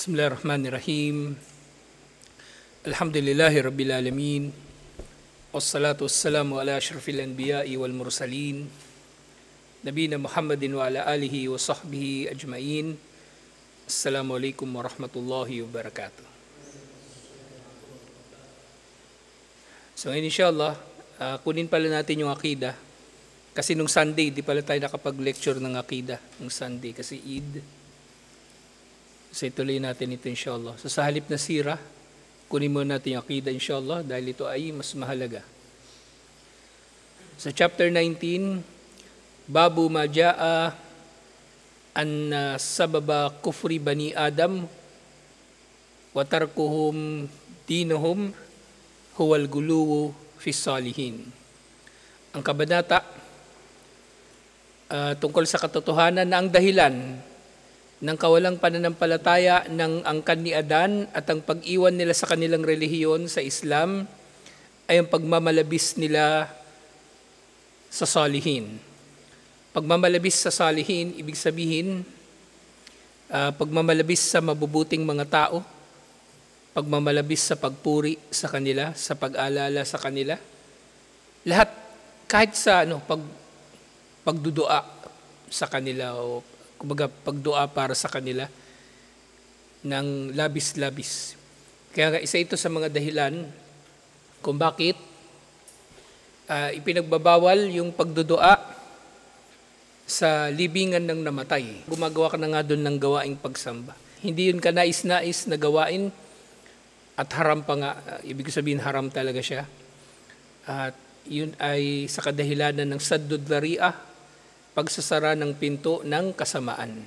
Bismillahirrahmanirrahim. Alhamdulillahi Rabbil Alamin. Wassalatu wassalamu ala ashrafil anbiya'i wal mursalin. Nabina Muhammadin wa ala alihi wa sahbihi ajma'in. Assalamualaikum warahmatullahi wabarakatuh. So ngayon inshallah, kunin pala natin yung akida. Kasi nung Sunday, di pala tayo nakapag-lecture ng akida. Nung Sunday, kasi Eid. So ituloy natin ito inshallah. So sa halip na sira, kunin muna natin yung akida inshallah dahil ito ay mas mahalaga. Sa chapter 19, Babu ma jaa an sababa kufri bani Adam wa tarkuhum dinuhum huwal guluwu fi salihin. Ang kabanata tungkol sa katotohanan na ang dahilan ng kawalang pananampalataya ng angkan ni Adan at ang pag-iwan nila sa kanilang relihiyon sa Islam ay ang pagmamalabis nila sa salihin. Pagmamalabis sa salihin, ibig sabihin, pagmamalabis sa mabubuting mga tao, pagmamalabis sa pagpuri sa kanila, sa pag-alala sa kanila. Lahat, kahit sa pagdudua sa kanila o kumbaga pagdua para sa kanila ng labis-labis. Kaya nga isa ito sa mga dahilan kung bakit ipinagbabawal yung pagdudua sa libingan ng namatay. Gumagawa ka na nga doon ng gawaing pagsamba. Hindi yun kanais-nais na gawain at haram pa nga. Ibig sabihin haram talaga siya. At yun ay sa kadahilanan ng saddud dhari'ah, pagsasara ng pinto ng kasamaan.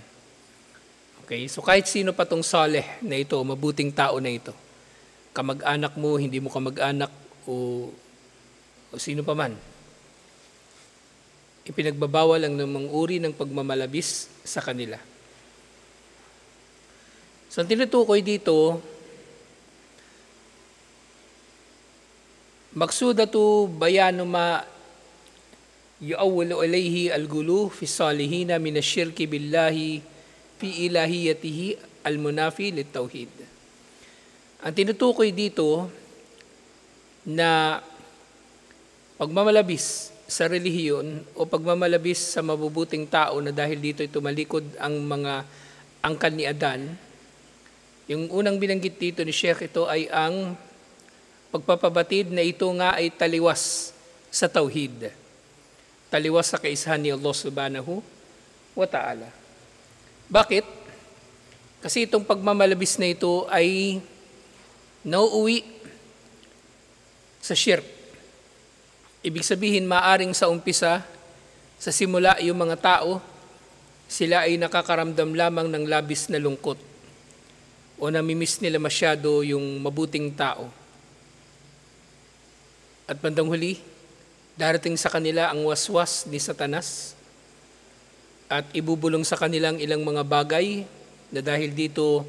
Okay, so kahit sino pa tong saleh na ito, mabuting tao na ito, kamag-anak mo, hindi mo kamag-anak, o sino pa man, ipinagbabawal ang namang uri ng pagmamalabis sa kanila. So ang tinutukoy dito, maksudatu bayanu ma yu'awwalu alayhi al-gulu fi salihina min ash-shirki billahi fi ilahiyatihi al-munafi lit-tauhid. Ang tinutukoy dito na pagmamalabis sa relihiyon o pagmamalabis sa mabubuting tao na dahil dito tumalikod ang mga angkan ni Adan, yung unang binanggit dito ni Sheikh ito ay ang pagpapabatid na ito nga ay taliwas sa tauhid. Taliwas sa kaisahan ni Allah subhanahu wa ta'ala. Bakit? Kasi itong pagmamalabis na ito ay nauuwi sa shirk. Ibig sabihin, maaring sa umpisa, sa simula yung mga tao, sila ay nakakaramdam lamang ng labis na lungkot o namimiss nila masyado yung mabuting tao. At bandang huli, darating sa kanila ang waswas ni Satanas at ibubulong sa kanilang ilang mga bagay na dahil dito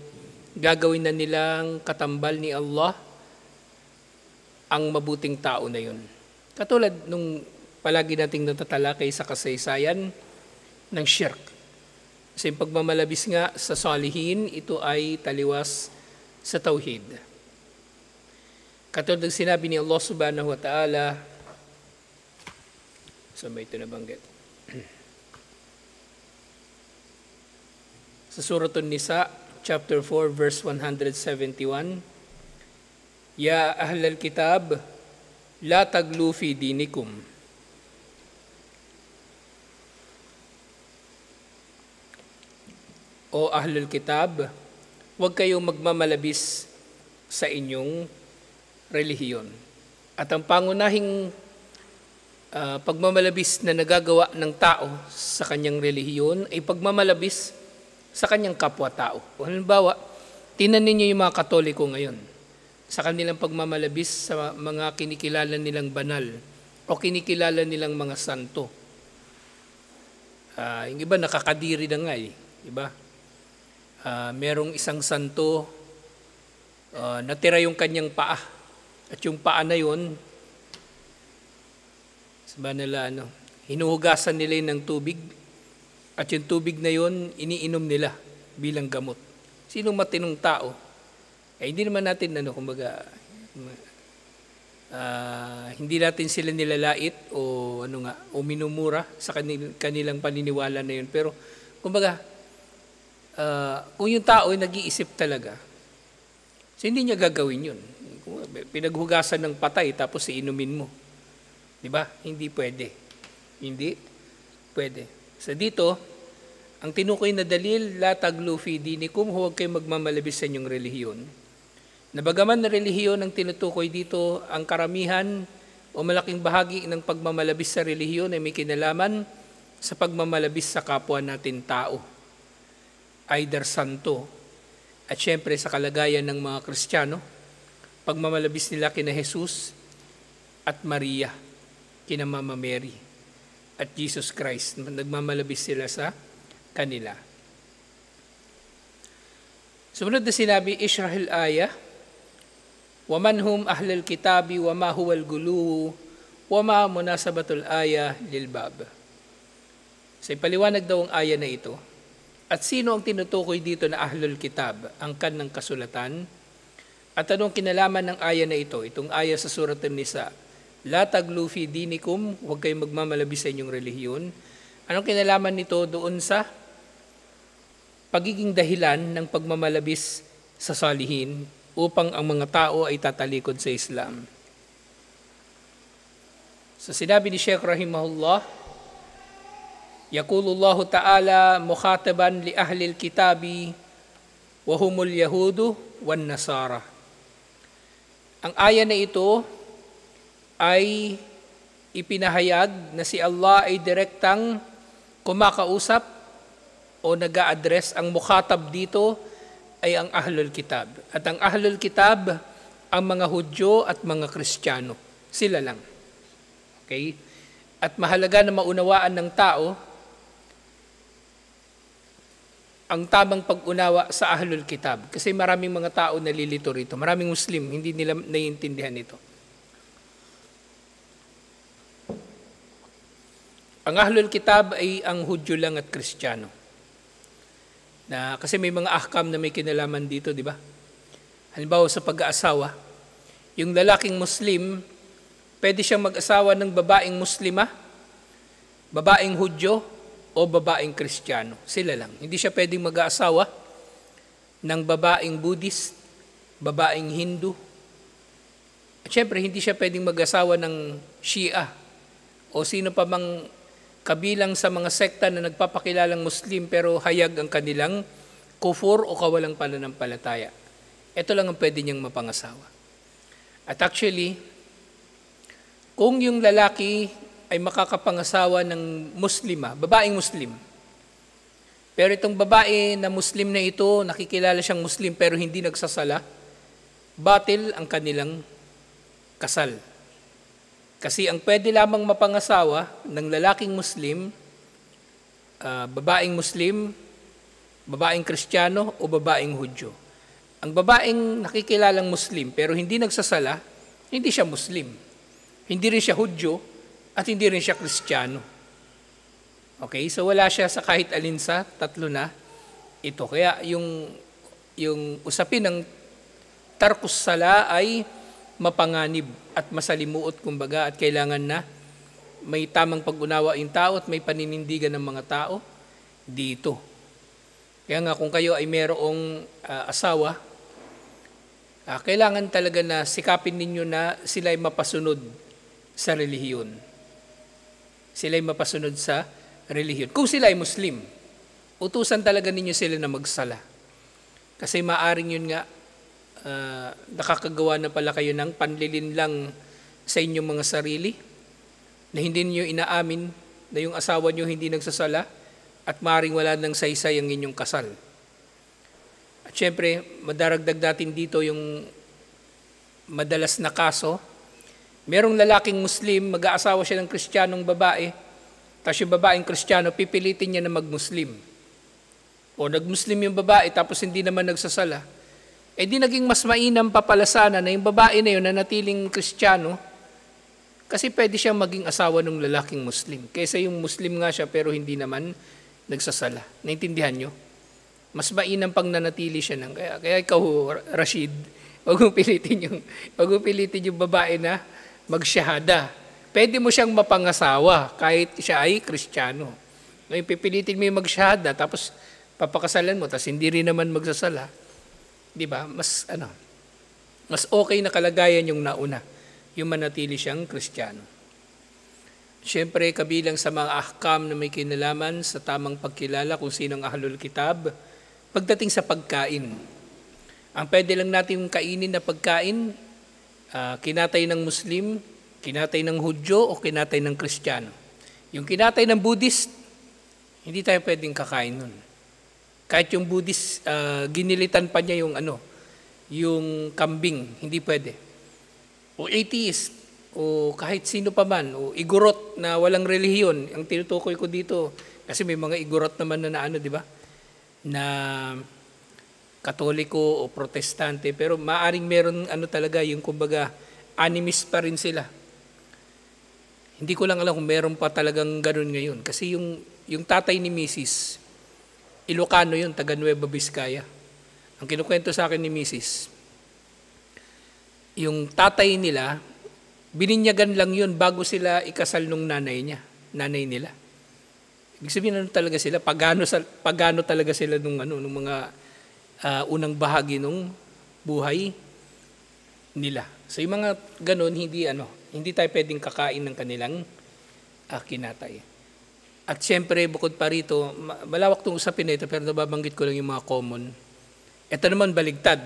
gagawin na nilang katambal ni Allah ang mabuting tao na yun. Katulad nung palagi nating natatalakay sa kasaysayan ng shirk. Kasi pagmamalabis nga sa salihin, ito ay taliwas sa tauhid. Katulad ng sinabi ni Allah subhanahu wa ta'ala, saan ba ito nabanggit? Sa Suratun Nisa, chapter 4, verse 171, Ya ahlal kitab, la taglu fi dinikum. O ahlul kitab, huwag kayong magmamalabis sa inyong relihiyon. At ang pangunahing pagmamalabis na nagagawa ng tao sa kanyang relihiyon ay pagmamalabis sa kanyang kapwa-tao. Halimbawa, tingnan ninyo yung mga Katoliko ngayon sa kanilang pagmamalabis sa mga kinikilala nilang banal o kinikilala nilang mga santo. Yung iba nakakadiri na nga diba? Merong isang santo, natira yung kanyang paa at yung paa na yun, sabi nila, hinuhugasan nila ng tubig at yung tubig na yon iniinom nila bilang gamot. Sinong matinong tao? Hindi naman natin, kumbaga, hindi natin sila nilalait o minumura sa kanilang paniniwala na yun. Pero, kumbaga, kung yung tao ay nag-iisip talaga, so hindi niya gagawin yun. Pinaghugasan ng patay tapos iinumin mo. Di ba? Hindi pwede. Hindi pwede. So dito, ang tinukoy na dalil, la taglu fi dinikum, huwag kayo magmamalabis sa inyong relihiyon. Nabagaman na relihiyon ang tinutukoy dito, ang karamihan o malaking bahagi ng pagmamalabis sa relihiyon ay may kinalaman sa pagmamalabis sa kapwa natin tao. Either santo, at syempre sa kalagayan ng mga Kristiyano, pagmamalabis nila kina Jesus at Maria, kina Mama Mary, at Jesus Christ, nagmamalabis sila sa kanila. Sumunod na sinabi, Israel ayah, وَمَنْ هُمْ أَهْلَ الْكِتَابِ وَمَا هُوَ الْغُلُوُ وَمَا مُنَاسَبَةُ الْآيَةِ لِلْبَابِ. Sa ipaliwanag daw ang aya na ito. At sino ang tinutukoy dito na Ahlul Kitab, angkan ng kasulatan? At anong kinalaman ng aya na ito? Itong aya sa Surat An-Nisa. La taglu fi dinikum, huwag kayong magmamalabis sa inyong relihiyon. Anong kinalaman nito doon sa pagiging dahilan ng pagmamalabis sa salihin upang ang mga tao ay tatalikod sa Islam? So sinabi ni Sheikh rahimahullah, Yaqulullahu ta'ala mukhataban li ahlil kitabi wa humul yahudu wan nasara. Ang aya na ito ay ipinahayag na si Allah ay direktang kumakausap o nag-a-address. Ang mukhatab dito ay ang Ahlul Kitab. At ang Ahlul Kitab, ang mga Hudyo at mga Kristiyano. Sila lang. Okay? At mahalaga na maunawaan ng tao ang tamang pag-unawa sa Ahlul Kitab. Kasi maraming mga tao nalilito rito. Maraming Muslim, hindi nila naiintindihan ito. Ang Ahlul Kitab ay ang Hudyo lang at Kristiyano. Kasi may mga ahkam na may kinalaman dito, di ba? Halimbawa sa pag-aasawa, yung lalaking Muslim, pwede siyang mag-asawa ng babaeng Muslima, babaeng Hudyo, o babaeng Kristiyano. Sila lang. Hindi siya pwedeng mag-aasawa ng babaeng Buddhist, babaeng Hindu. At syempre, hindi siya pwedeng mag-asawa ng Shia o sino pa mang kabilang sa mga sekta na nagpapakilalang Muslim pero hayag ang kanilang kufur o kawalang pananampalataya. Ito lang ang pwede niyang mapangasawa. At actually, kung yung lalaki ay makakapangasawa ng Muslima, babaeng Muslim, pero itong babae na Muslim na ito, nakikilala siyang Muslim pero hindi nagsasala, batil ang kanilang kasal. Kasi ang pwede lamang mapangasawa ng lalaking Muslim, babaeng Muslim, babaeng Kristiyano o babaeng Hudyo. Ang babaeng nakikilalang Muslim pero hindi nagsasala, hindi siya Muslim. Hindi rin siya Hudyo at hindi rin siya Kristiyano. Okay? So wala siya sa kahit alin sa tatlo na ito. Kaya yung usapin ng tarkus sala ay mapanganib at masalimuot kumbaga at kailangan na may tamang pag-unawa yung tao at may paninindigan ng mga tao dito. Kaya nga kung kayo ay mayroong asawa, kailangan talaga na sikapin ninyo na sila ay mapasunod sa relihiyon. Sila ay mapasunod sa relihiyon. Kung sila ay Muslim, utusan talaga ninyo sila na magsala. Kasi maaring yun nga, nakakagawa na pala kayo ng panlilin lang sa inyong mga sarili na hindi niyo inaamin na yung asawa niyo hindi nagsasala at maaaring wala nang saysay ang inyong kasal. At syempre, madaragdag natin dito yung madalas na kaso. Merong lalaking Muslim, mag-aasawa siya ng Kristiyanong babae, tapos yung babaeng Kristiyano, pipilitin niya na mag-Muslim. O nag-Muslim yung babae, tapos hindi naman nagsasala. Di naging mas mainam pa pala sana na yung babae na yun na natiling Kristiyano kasi pwede siyang maging asawa ng lalaking Muslim. Kaysa yung Muslim nga siya pero hindi naman nagsasala. Naintindihan nyo? Mas mainam pang nanatili siya ng kaya ikaw, Rashid, wag mo pilitin yung babae na magsyahada. Pwede mo siyang mapangasawa kahit siya ay Kristiyano. Ngayon, pipilitin mo yung magsyahada, tapos papakasalan mo, tapos hindi rin naman magsasala. Di ba? Mas okay na kalagayan yung nauna, yung manatili siyang Kristiyano. Siyempre, kabilang sa mga ahkam na may kinalaman sa tamang pagkilala kung sinong ahlul kitab, pagdating sa pagkain. Ang pwede lang natin kainin na pagkain, kinatay ng Muslim, kinatay ng Hudyo, o kinatay ng Kristiyano. Yung kinatay ng Buddhist, hindi tayo pwedeng kakain nun. Kahit yung Buddhist, ginilitan pa niya yung kambing, hindi pwede. O atheist, o kahit sino pa man, o igorot na walang relihiyon, ang tinutukoy ko dito, kasi may mga igorot naman na di ba? Na Katoliko o Protestante, pero maaring meron talaga yung kumbaga animist pa rin sila. Hindi ko lang alam kung meron pa talagang ganun ngayon. Kasi yung tatay ni Mrs., Ilocano yun, taga Nueva Vizcaya. Ang kinukwento sa akin ni Mrs., yung tatay nila, bininyagan lang yun bago sila ikasal nung nanay nila. Ibig sabihin talaga sila, pagano talaga sila nung mga unang bahagi nung buhay nila. So yung mga ganun, hindi tayo pwedeng kakain ng kanilang kinatay. At siyempre, bukod pa rito, malawak itong usapin na ito, pero nababanggit ko lang yung mga common. Ito naman, baligtad.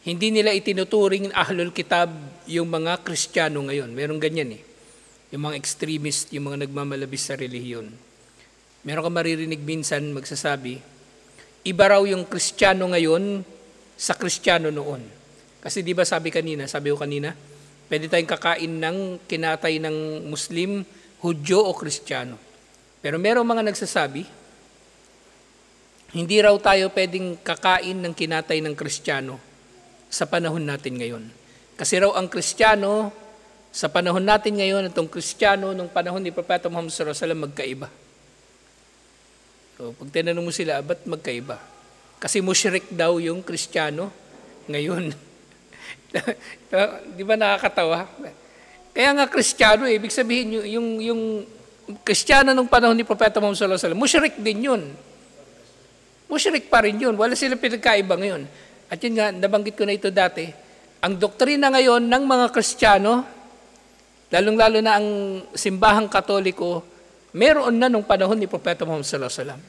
Hindi nila itinuturing ahlul kitab yung mga Kristiyano ngayon. Meron ganyan yung mga extremist, yung mga nagmamalabis sa relihiyon. Meron ka maririnig minsan magsasabi, iba raw yung Kristiyano ngayon sa Kristiyano noon. Kasi di ba sabi ko kanina, pwede tayong kakain ng kinatay ng Muslim, Hudyo o Kristiyano. Pero meron mga nagsasabi, hindi raw tayo pwedeng kakain ng kinatay ng Kristiyano sa panahon natin ngayon. Kasi raw ang Kristiyano, sa panahon natin ngayon, itong Kristiyano, nung panahon ni Propeta Muhammad sallallahu alaihi wasallam, magkaiba. So, pag tinanong mo sila, ba't magkaiba? Kasi mushrik daw yung Kristiyano ngayon. Di ba nakakatawa? Kaya nga Kristiyano, ibig sabihin, yung Kristiyano nung panahon ni Propeta Muhammad sallallahu alaihi wasallam, mushrik din yun. Mushrik pa rin yun. Wala silang pinagkaiba ngayon. At yun nga, nabanggit ko na ito dati, ang doktrina ngayon ng mga Kristiyano, lalong-lalo na ang simbahang Katoliko, meron na nung panahon ni Propeta Muhammad sallallahu alaihi wasallam.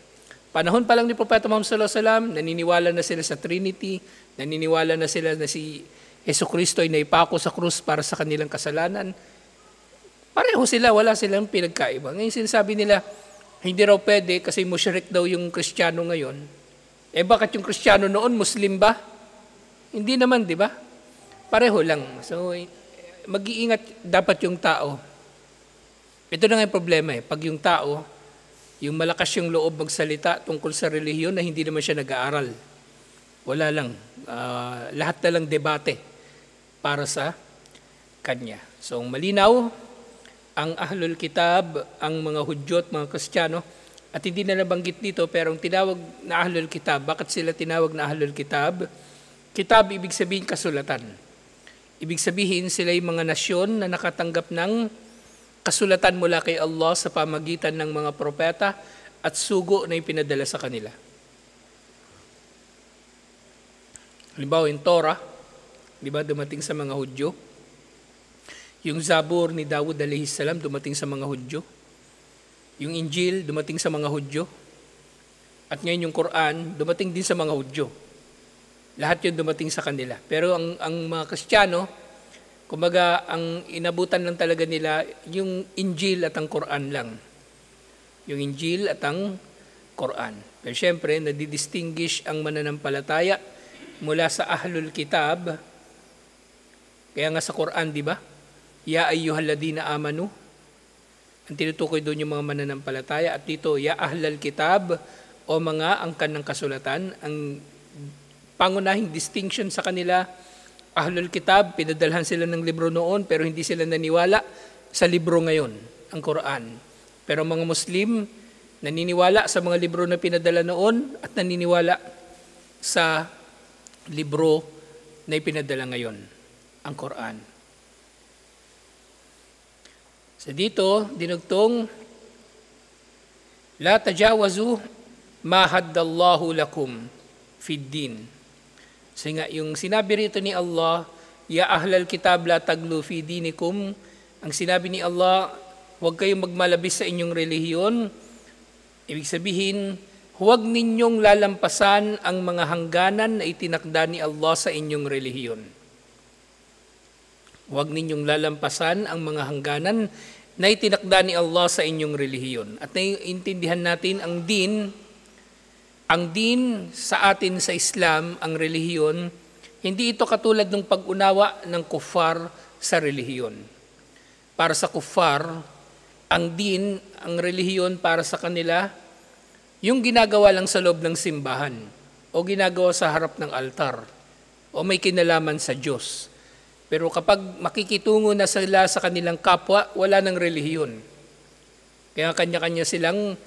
Panahon pa lang ni Propeta Muhammad sallallahu alaihi wasallam, naniniwala na sila sa Trinity, naniniwala na sila na si Jesucristo ay naipako sa krus para sa kanilang kasalanan. Pareho sila, wala silang pinagkaiba. Ngayon sinasabi nila, hindi raw pwede kasi mushrik daw yung Kristiyano ngayon. Bakit yung Kristiyano noon, Muslim ba? Hindi naman, di ba? Pareho lang. So, mag-iingat dapat yung tao. Ito na nga yung problema Pag yung tao, yung malakas yung loob magsalita tungkol sa relihiyon na hindi naman siya nag-aaral. Wala lang. Lahat na lang debate para sa kanya. So, malinaw, ang ahlul kitab, ang mga Hudyo at mga Kristiyano, at hindi na nabanggit dito, pero ang tinawag na ahlul kitab, bakit sila tinawag na ahlul kitab? Kitab, ibig sabihin kasulatan. Ibig sabihin, sila yung mga nasyon na nakatanggap ng kasulatan mula kay Allah sa pamagitan ng mga propeta at sugo na ipinadala sa kanila. Halimbawa, yung Torah, di ba, dumating sa mga Hudyo. Yung Zabur ni Dawud alayhis salam, dumating sa mga Hudyo. Yung Injil, dumating sa mga Hudyo. At ngayon yung Quran, dumating din sa mga Hudyo. Lahat yun dumating sa kanila. Pero ang mga Kristiyano, kumbaga, ang inabutan lang talaga nila, yung Injil at ang Quran lang. Yung Injil at ang Quran. Pero syempre, nadidistinguish ang mananampalataya mula sa ahlul kitab. Kaya nga sa Quran, di ba? Ya ayyuhalladina amanu. Ang tinutukoy doon yung mga mananampalataya. At dito, ya ahlal kitab o mga angkan ng kasulatan. Ang pangunahing distinction sa kanila, ahlul kitab, pinadalhan sila ng libro noon pero hindi sila naniwala sa libro ngayon, ang Quran. Pero mga Muslim, naniniwala sa mga libro na pinadala noon at naniniwala sa libro na ipinadala ngayon, ang Quran. So dito, dinugtong, La tajawazu ma haddallahu lakum fid din. So nga, yung sinabi rito ni Allah, Ya ahlal kitab la taglu fi dinikum, ang sinabi ni Allah, huwag kayong magmalabis sa inyong relihiyon. Ibig sabihin, huwag ninyong lalampasan ang mga hangganan na itinakda ni Allah sa inyong relihiyon. Huwag ninyong lalampasan ang mga hangganan na itinakda ni Allah sa inyong relihiyon. At naiintindihan natin ang din sa atin sa Islam, ang relihiyon, hindi ito katulad ng pag-unawa ng kuffar sa relihiyon. Para sa kuffar, ang din, ang relihiyon para sa kanila, yung ginagawa lang sa loob ng simbahan o ginagawa sa harap ng altar o may kinalaman sa Diyos. Pero kapag makikitungo na sila sa kanilang kapwa, wala ng relihiyon. Kaya kanya-kanya silang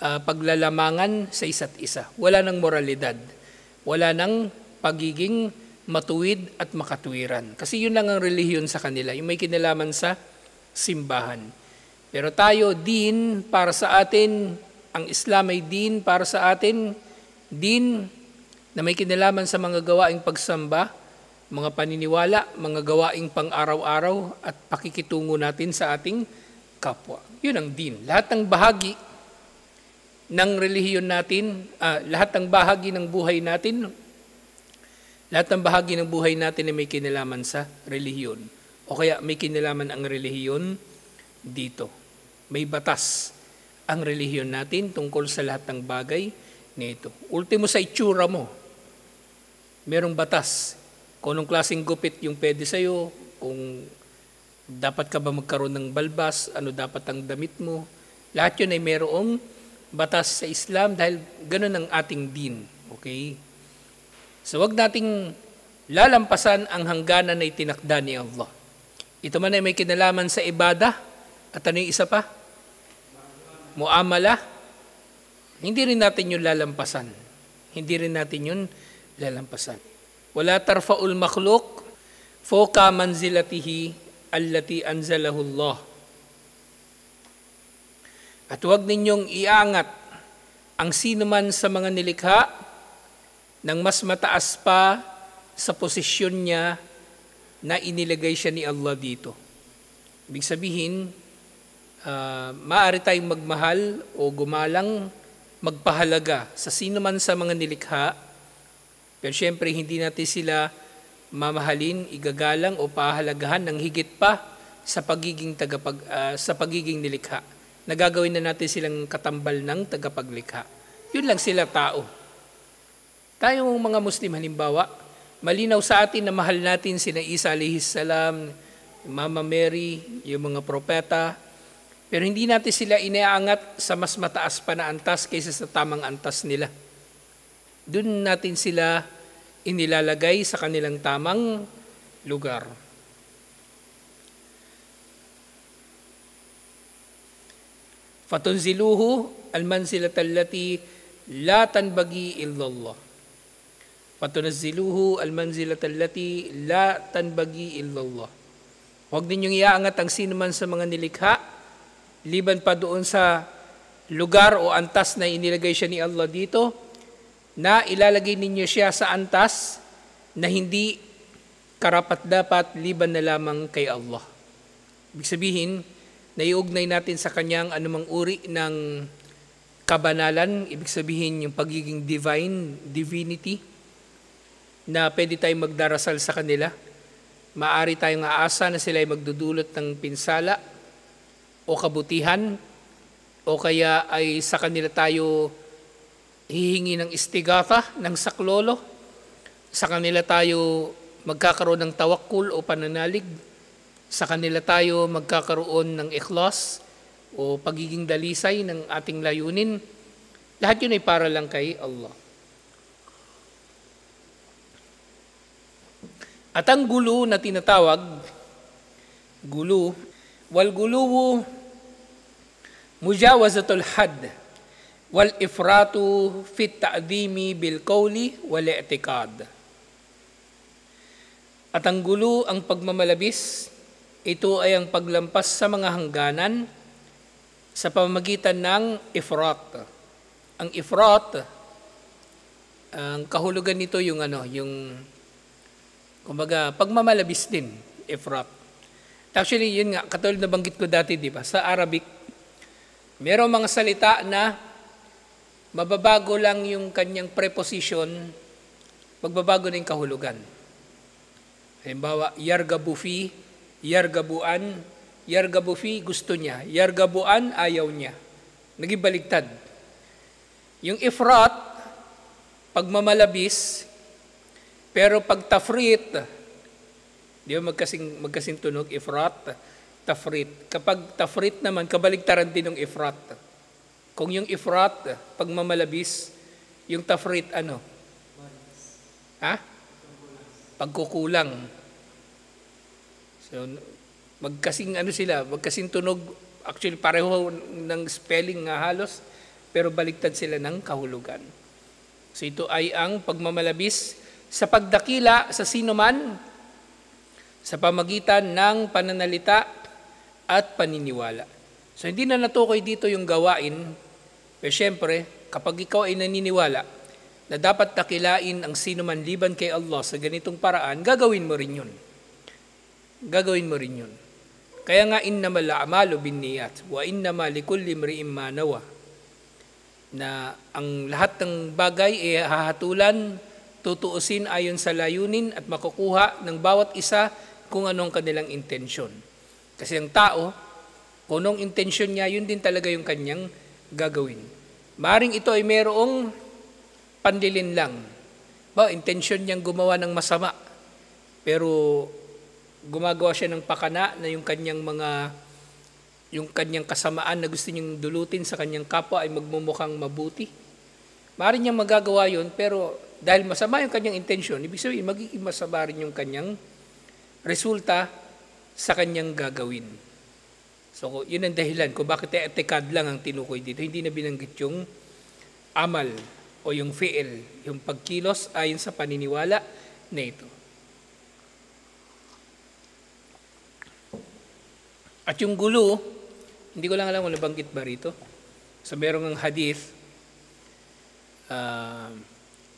paglalamangan sa isa't isa. Wala ng moralidad. Wala ng pagiging matuwid at makatuwiran. Kasi yun lang ang relihiyon sa kanila, yung may kinalaman sa simbahan. Pero tayo, din para sa atin, ang Islam ay din para sa atin, din na may kinalaman sa mga gawaing pagsamba, mga paniniwala, mga gawaing pang-araw-araw at pakikitungo natin sa ating kapwa. Yun ang din. Lahat ng bahagi ng relihiyon natin, lahat ng bahagi ng buhay natin, lahat ng bahagi ng buhay natin ay may kinalaman sa relihiyon. O kaya may kinalaman ang relihiyon dito. May batas ang relihiyon natin tungkol sa lahat ng bagay nito. Ultimo sa itsura mo, merong batas. Kung anong klaseng gupit yung pwede sa'yo, kung dapat ka ba magkaroon ng balbas, ano dapat ang damit mo. Lahat yun ay merong batas sa Islam dahil ganun ang ating din. Okay? So wag nating lalampasan ang hangganan na itinakda ni Allah. Ito man ay may kinalaman sa ibadah at ano yung isa pa? Muamala. Hindi rin natin yun lalampasan. Hindi rin natin yun lalampasan. Wala tarfa'ul makhluk fawqa manzilatihi allati anzalahu Allah. At huwag ninyong iangat ang sino man sa mga nilikha ng mas mataas pa sa posisyon niya na inilagay siya ni Allah dito. Ibig sabihin, maaari tayong magmahal o gumalang, magpahalaga sa sino man sa mga nilikha. Pero syempre, hindi natin sila mamahalin, igagalang o pahalagahan ng higit pa sa pagiging nilikha. Nagagawin na natin silang katambal ng tagapaglikha. Yun lang sila tao. Tayong mga Muslim halimbawa, malinaw sa atin na mahal natin sina Isa alayhis salam, Mama Mary, yung mga propeta, pero hindi natin sila inaangat sa mas mataas pa na antas kaysa sa tamang antas nila. Doon natin sila inilalagay sa kanilang tamang lugar. Fatunziluhu al-manzilata allati la tanbaghi illallah. Fatunziluhu al-manzilata allati la tanbaghi illallah. Huwag ninyong iaangat ang sino man sa mga nilikha, liban pa doon sa lugar o antas na inilagay siya ni Allah dito, na ilalagay ninyo siya sa antas na hindi karapat-dapat liban na lamang kay Allah. Ibig sabihin, naiugnay natin sa kanyang anumang uri ng kabanalan, ibig sabihin yung pagiging divinity, na pwede tayong magdarasal sa kanila. Maari tayong aasa na sila ay magdudulot ng pinsala o kabutihan, o kaya ay sa kanila tayo hihingi ng istighatha, ng saklolo. Sa kanila tayo magkakaroon ng tawakkul o pananalig. Sa kanila tayo magkakaroon ng ikhlas o pagiging dalisay ng ating layunin. Lahat yun ay para lang kay Allah. At ang gulo na tinatawag, wal guluwu mujawazatul had wal ifratu fit ta'dimi bil qawli wal i'tiqad. At ang gulo, ang pagmamalabis, ito ay ang paglampas sa mga hangganan sa pamamagitan ng ifrat. Ang ifrat, ang kahulugan nito yung kumbaga pagmamalabis din, ifrat. Actually, yun nga, katulad na banggit ko dati, di ba? Sa Arabic, merong mga salita na mababago lang yung kanyang preposition, magbabago na yung kahulugan. Halimbawa, yargabufi, yargabuan, yargabufi gusto niya, yargabuan ayaw niya. Naging baligtad. Yung ifrat, pagmamalabis, pero pag tafrit, di ba magkasing tunog, ifrat, tafrit. Kapag tafrit naman, kabaligtaran din ng ifrat. Kung yung ifrat, pagmamalabis, yung tafrit ano? Pagkukulang. So, magkasing tunog, actually pareho ng spelling nga halos, pero baligtad sila ng kahulugan. So ito ay ang pagmamalabis sa pagdakila sa sinuman sa pamagitan ng pananalita at paniniwala. So hindi na natukoy dito yung gawain, pero syempre, kapag ikaw ay naniniwala na dapat dakilain ang sinuman liban kay Allah sa ganitong paraan, gagawin mo rin yun. Gagawin mo rin yun. Kaya nga, innamal a'malu binniyat wa innama likulli imri'in ma nawa, na ang lahat ng bagay ay hahatulan, tutuusin ayon sa layunin at makukuha ng bawat isa kung anong kanilang intensyon. Kasi ang tao, kung anong intensyon niya, yun din talaga yung kanyang gagawin. Maring ito ay mayroong pandilin lang. Intensyon niyang gumawa ng masama, pero gumagawa siya ng pakana na yung kanyang kasamaan na gusto niyang dulutin sa kanyang kapwa ay magmumukhang mabuti. Maring niyang magagawa yun, pero dahil masama yung kanyang intensyon, ibig sabihin, magiging masama rin yung kanyang resulta sa kanyang gagawin. So, yun ang dahilan kung bakit etikad lang ang tinukoy dito. Hindi na binanggit yung amal o yung fi'il, yung pagkilos ayon sa paniniwala na ito. At yung gulo, hindi ko lang alam kung nabanggit ba rito. So, merong ang hadith,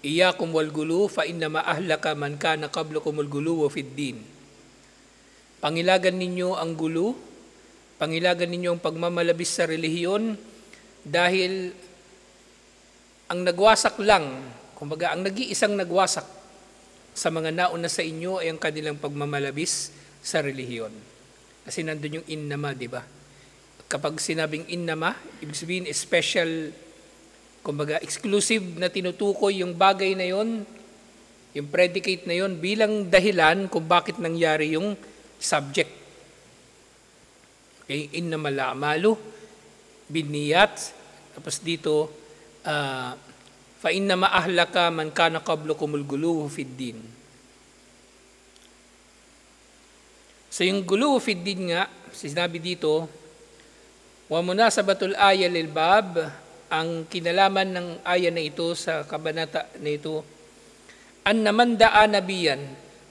iyakum wal gulu fa innama ahlaka man kana qablakumul gulu wa fid din. Pangilagan ninyo ang gulo, pangilagan ninyo ang pagmamalabis sa relihiyon, dahil ang nagwasak lang, kumbaga ang nag-iisang nagwasak sa mga nauna sa inyo ay ang kanilang pagmamalabis sa relihiyon. Kasi nandun yung innama, di ba? Kapag sinabing innama, ibig sabihin special, kumbaga exclusive na tinutukoy yung bagay na yon, yung predicate na yon bilang dahilan kung bakit nangyari yung subject. Okay, innamal a'malu binniyat. Tapos dito, fa innama ahlaka man kana qablakumul guluwu fid din. So yung guluwu fid din nga, sinabi dito, wa munasabatul aya lil bab, ang kinalaman ng aya na ito sa kabanata na ito, anna man da'a nabiyan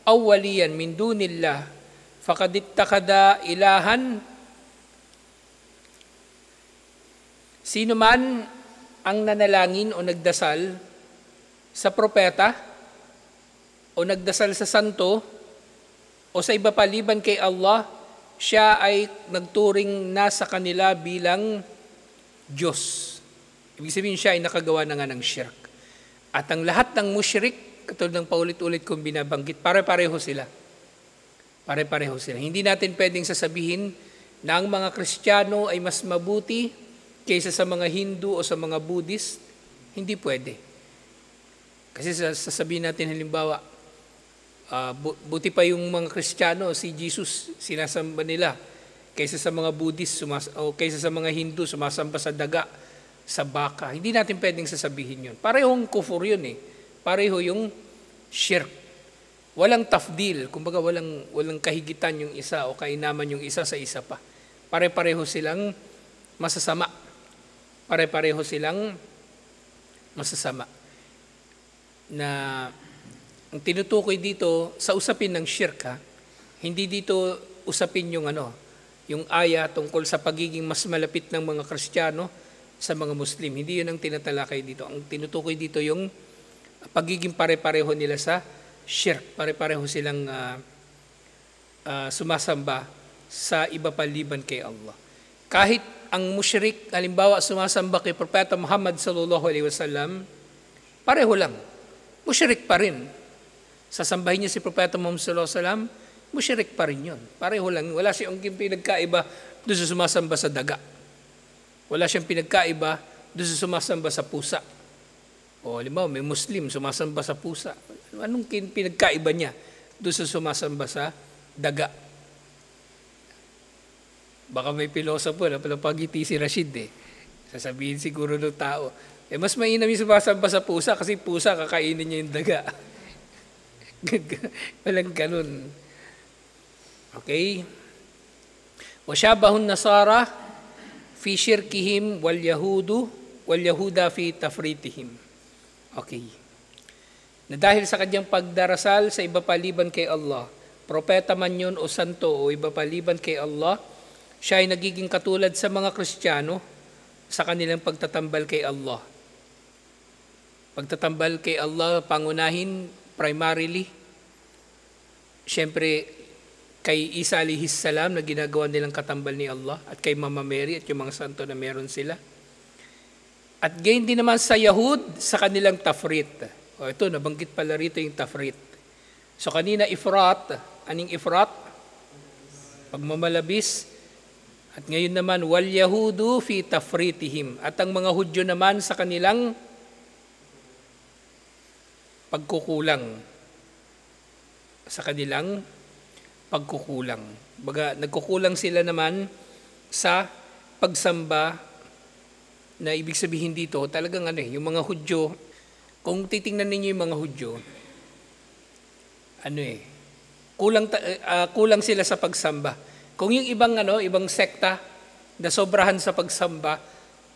aw waliyan min dunillah faqad ittakada ilahan. Sino man ang nanalangin o nagdasal sa propeta o nagdasal sa santo o sa iba paliban kay Allah, siya ay nagturing na sa kanila bilang Diyos. Ibig sabihin, siya ay nakagawa na nga ng shirk. At ang lahat ng musyrik, katulad ng paulit-ulit kong binabanggit, pare-pareho sila. Pare-pareho sila. Hindi natin pwedeng sasabihin na ang mga Kristiyano ay mas mabuti kaysa sa mga Hindu o sa mga Buddhist. Hindi pwede. Kasi sasabihin natin halimbawa, buti pa yung mga Kristiyano, si Jesus, sinasamba nila, kaysa sa mga Buddhist o kaysa sa mga Hindu, sumasamba sa daga, sa baka. Hindi natin pwedeng sasabihin yun. Parehong kufur yun eh. Pareho yung shirk. Walang tafdil, kumbaga walang kahigitan yung isa o kainaman yung isa sa isa pa. Pare-pareho silang masasama. Pare-pareho silang masasama. Na ang tinutukoy dito sa usapin ng shirk, hindi dito usapin yung yung aya tungkol sa pagiging mas malapit ng mga Kristiyano sa mga Muslim. Hindi yun ang tinatalakay dito. Ang tinutukoy dito yung pagiging pare-pareho nila sa shirk. Pare-pareho silang sumasamba sa iba paliban kay Allah. Kahit ang musyrik, halimbawa sumasamba kay Propeta Muhammad sallallahu alaihi wasallam, pareho lang. Musyrik pa rin. Sasambahin niya si Propeta Muhammad sallallahu alaihi wasallam, musyrik pa rin yun. Pareho lang. Wala siyang pinagkaiba doon sa sumasamba sa daga. Wala siyang pinagkaiba doon sa sumasamba sa pusa. O halimbawa, may Muslim sumasamba sa pusa. Anong pinagkaiba niya doon sa sumasamba sa daga? Baka may pilosopo na palapagiti si Rashid Sasabihin siguro ng tao, mas mainam yung sumasamba sa pusa kasi pusa kakainin niya yung daga. Walang ganun. Okay? وَشَابَهُ النَّصَارَى فِي شِرْكِهِمْ وَالْيَهُودَ فِي تَفْرِيطِهِمْ. Okay. Na dahil sa kanyang pagdarasal sa iba paliban kay Allah, propeta man yun o santo o iba paliban kay Allah, siya ay nagiging katulad sa mga Kristiyano sa kanilang pagtatambal kay Allah. Pagtatambal kay Allah, pangunahin primarily, siyempre, kay Isa alayhis salam na ginagawa nilang katambal ni Allah at kay Mama Mary at yung mga santo na meron sila. At gayon din naman sa Yahud sa kanilang tafrit. O ito, nabanggit pala rito yung tafrit. So kanina ifrat, aning ifrat? Pagmamalabis. At ngayon naman, wal Yahudu fi tafritihim. At ang mga Hudyo naman sa kanilang pagkukulang. Sa kanilang pagkukulang. Baga, nagkukulang sila naman sa pagsamba na ibig sabihin dito, talagang yung mga Hudyo, kung titingnan ninyo yung mga Hudyo, kulang sila sa pagsamba. Kung yung ibang sekta na sobrahan sa pagsamba,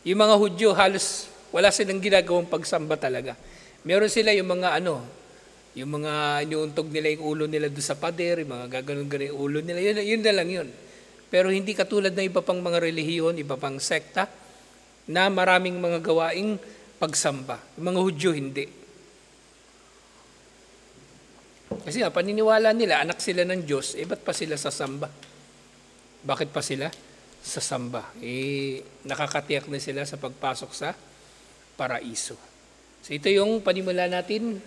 yung mga Hudyo halos wala silang ginagawang pagsamba talaga. Meron sila yung mga yung mga inuuntog nila yung ulo nila doon sa pader, yung mga gaganon-ganon yung ulo nila, yun na lang yun. Pero hindi katulad na iba pang mga relihiyon, iba pang sekta, na maraming mga gawaing pagsamba. Yung mga Hudyo, hindi. Kasi paniniwala nila, anak sila ng Diyos, ba't pa sila sasamba? Bakit pa sila sasamba? Nakakatiyak na sila sa pagpasok sa paraiso. So ito yung panimula natin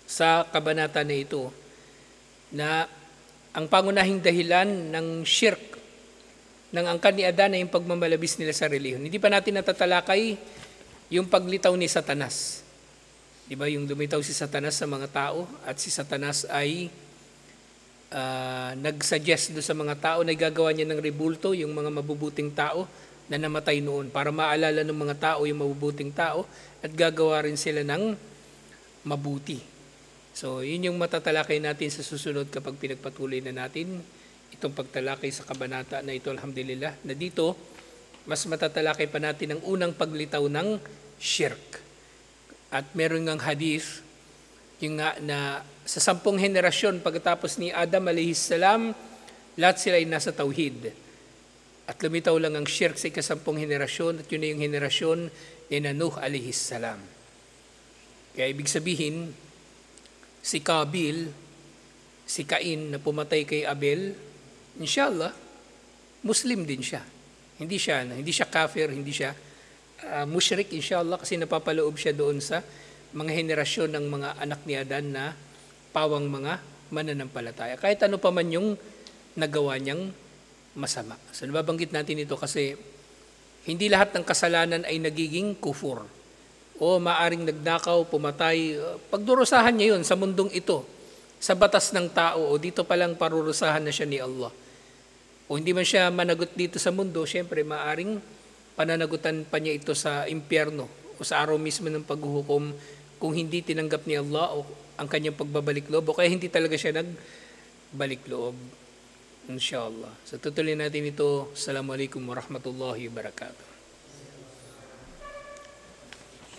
sa kabanata na ito, na ang pangunahing dahilan ng shirk, ng angkan ni Adan ay yung pagmamalabis nila sa relihiyon. Hindi pa natin natatalakay yung paglitaw ni Satanas. Diba yung lumitaw si Satanas sa mga tao at si Satanas ay nagsuggest doon sa mga tao na gagawa niya ng rebulto, yung mga mabubuting tao na namatay noon para maalala ng mga tao yung mabubuting tao at gagawa rin sila ng mabuti. So, yun yung matatalakay natin sa susunod kapag pinagpatuloy na natin itong pagtalakay sa kabanata na ito, alhamdulillah, na dito, mas matatalakay pa natin ang unang paglitaw ng shirk. At meron ngang hadith, yung nga na sa 10 henerasyon pagkatapos ni Adam alayhis salam, lahat sila ay nasa tauhid. At lumitaw lang ang shirk sa ika-10 henerasyon, at yun na yung henerasyon ni Nuh alayhis salam. Kaya ibig sabihin, si Kabil, si Cain na pumatay kay Abel, inshallah, Muslim din siya. Hindi siya kafir, hindi siya mushrik, inshallah, kasi napapaloob siya doon sa mga henerasyon ng mga anak ni Adan na pawang mga mananampalataya. Kahit ano pa man yung nagawa niyang masama. So nababanggit natin ito kasi hindi lahat ng kasalanan ay nagiging kufur. O maaring nagnakaw, pumatay, pagdurusahan niya yun sa mundong ito, sa batas ng tao, o dito palang parurusahan na siya ni Allah. O hindi man siya managot dito sa mundo, syempre maaring pananagutan pa niya ito sa impyerno o sa araw mismo ng paghuhukom kung hindi tinanggap ni Allah o ang kanyang pagbabalik loob o kaya hindi talaga siya nagbalik loob. Inshallah. So tutuloy natin ito. Assalamualaikum warahmatullahi wabarakatuh.